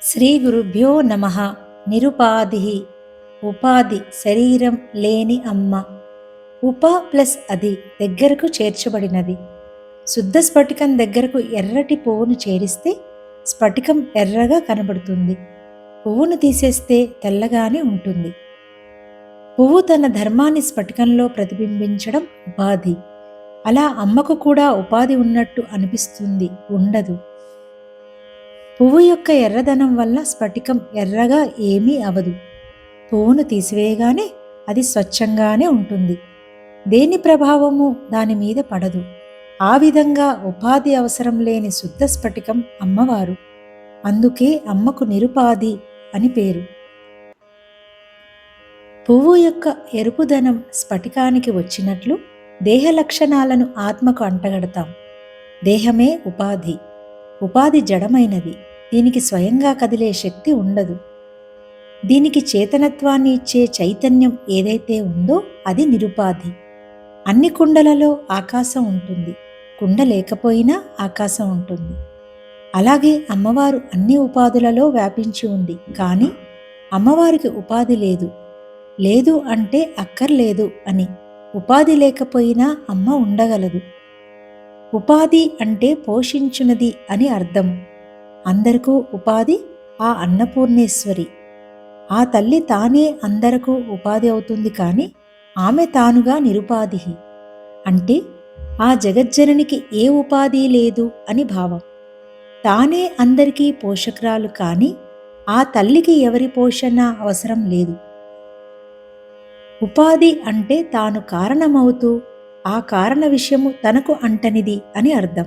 శ్రీ గురుభ్యో నమః. నిరుపాధి ఉపాధి శరీరం లేని అమ్మ. ఉప ప్లస్ అది దగ్గరకు చేర్చబడినది. శుద్ధ స్ఫటికం దగ్గరకు ఎర్రటి పువ్వును చేరిస్తే స్ఫటికం ఎర్రగా కనబడుతుంది. పువ్వును తీసేస్తే తెల్లగానే ఉంటుంది. పువ్వు తన ధర్మాన్ని స్ఫటికంలో ప్రతిబింబించడం ఉపాధి. అలా అమ్మకు కూడా ఉపాధి ఉన్నట్టు అనిపిస్తుంది, ఉండదు. పువ్వు యొక్క ఎర్రదనం వల్ల స్ఫటికం ఎర్రగా ఏమీ అవదు. పువ్వును తీసివేయగానే అది స్వచ్ఛంగానే ఉంటుంది. దేని ప్రభావము దాని మీద పడదు. ఆ విధంగా ఉపాధి అవసరం లేని శుద్ధ స్ఫటికం అమ్మవారు. అందుకే అమ్మకు నిరుపాధి అని పేరు. పువ్వు యొక్క ఎరుపుదనం స్ఫటికానికి వచ్చినట్లు దేహ లక్షణాలను ఆత్మకు అంటగడతాం. దేహమే ఉపాధి. ఉపాధి జడమైనది. దీనికి స్వయంగా కదిలే శక్తి ఉండదు. దీనికి చేతనత్వాన్ని ఇచ్చే చైతన్యం ఏదైతే ఉందో అది నిరుపాధి. అన్ని కుండలలో ఆకాశం ఉంటుంది. కుండ లేకపోయినా ఆకాశం ఉంటుంది. అలాగే అమ్మవారు అన్ని ఉపాధులలో వ్యాపించి ఉంది. కానీ అమ్మవారికి ఉపాధి లేదు. లేదు అంటే అక్కర్లేదు అని. ఉపాధి లేకపోయినా అమ్మ ఉండగలదు. ఉపాధి అంటే పోషించున్నది అని అర్థము. అందరికీ ఉపాధి ఆ అన్నపూర్ణేశ్వరి. ఆ తల్లి తానే అందరకు ఉపాధి అవుతుంది. కానీ ఆమె తానుగా నిరుపాధి. అంటే ఆ జగజ్జననికి ఏ ఉపాధి లేదు అని భావం. తానే అందరికీ పోషకురాలు. కానీ ఆ తల్లికి ఎవరి పోషణ అవసరం లేదు. ఉపాధి అంటే తాను కారణమవుతూ ఆ కారణ విషయము తనకు అంటనిది అని అర్థం.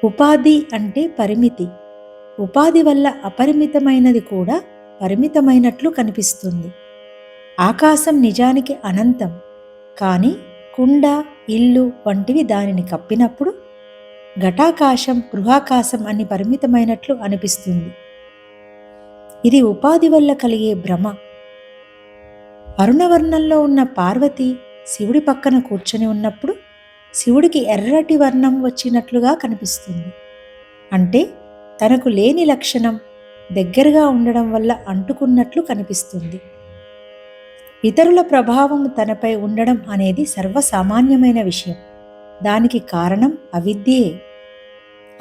ఉపాధి అంటే పరిమితి. ఉపాధి వల్ల అపరిమితమైనది కూడా పరిమితమైనట్లు కనిపిస్తుంది. ఆకాశం నిజానికి అనంతం. కానీ కుండ, ఇల్లు వంటివి దానిని కప్పినప్పుడు ఘటాకాశం, గృహాకాశం అని పరిమితమైనట్లు అనిపిస్తుంది. ఇది ఉపాధి వల్ల కలిగే భ్రమ. అరుణవర్ణంలో ఉన్న పార్వతి శివుడి పక్కన కూర్చొని ఉన్నప్పుడు శివుడికి ఎర్రటి వర్ణం వచ్చినట్లుగా కనిపిస్తుంది. అంటే తనకు లేని లక్షణం దగ్గరగా ఉండడం వల్ల అంటుకున్నట్లు కనిపిస్తుంది. ఇతరుల ప్రభావం తనపై ఉండడం అనేది సర్వసామాన్యమైన విషయం. దానికి కారణం అవిద్యే.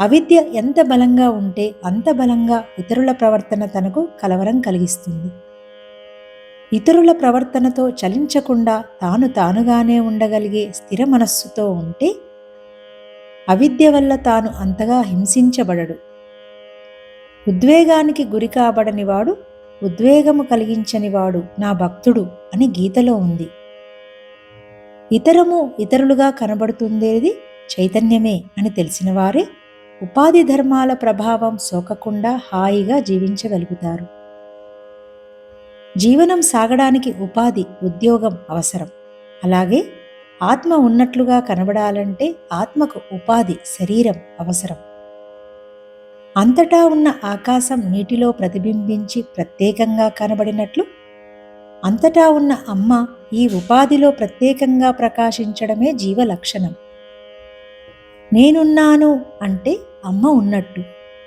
అవిద్య ఎంత బలంగా ఉంటే అంత బలంగా ఇతరుల ప్రవర్తన తనకు కలవరం కలిగిస్తుంది. ఇతరుల ప్రవర్తనతో చలించకుండా తాను తానుగానే ఉండగలిగే స్థిర మనస్సుతో ఉంటే అవిద్య వల్ల తాను అంతగా హింసించబడడు. ఉద్వేగానికి గురి కాబడనివాడు, ఉద్వేగము కలిగించనివాడు నా భక్తుడు అని గీతలో ఉంది. ఇతరము ఇతరులుగా కనబడుతుందేది చైతన్యమే అని తెలిసిన వారే ఉపాధి ధర్మాల ప్రభావం సోకకుండా హాయిగా జీవించగలుగుతారు. జీవనం సాగడానికి ఉపాధి, ఉద్యోగం అవసరం. అలాగే ఆత్మ ఉన్నట్లుగా కనబడాలంటే ఆత్మకు ఉపాధి, శరీరం అవసరం. అంతటా ఉన్న ఆకాశం నీటిలో ప్రతిబింబించి ప్రత్యేకంగా కనబడినట్లు అంతటా ఉన్న అమ్మ ఈ ఉపాధిలో ప్రత్యేకంగా ప్రకాశించడమే జీవ లక్షణం. నేనున్నాను అంటే అమ్మ ఉన్నట్టు.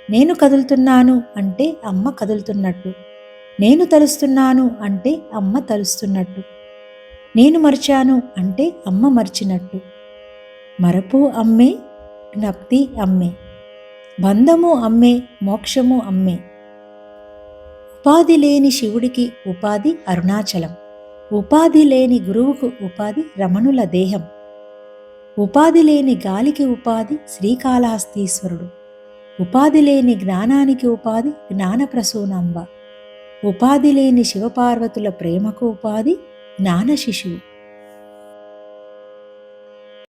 నేను కదులుతున్నాను అంటే అమ్మ కదులుతున్నట్టు. నేను తలుస్తున్నాను అంటే అమ్మ తలుస్తున్నట్టు. నేను మరిచాను అంటే అమ్మ మరిచినట్టు. మరపు అమ్మే, జ్ఞప్తి అమ్మే. బంధము అమ్మే, మోక్షము అమ్మే. ఉపాధి లేని శివుడికి ఉపాధి అరుణాచలం. ఉపాధి లేని గురువుకు ఉపాధి రమణుల దేహం. ఉపాధి లేని గాలికి ఉపాధి శ్రీకాళహస్తీశ్వరుడు. ఉపాధి లేని జ్ఞానానికి ఉపాధి జ్ఞానప్రసూనాంబ. ఉపాధి లేని శివపార్వతుల ప్రేమకు ఉపాధి జ్ఞాన శిశువు.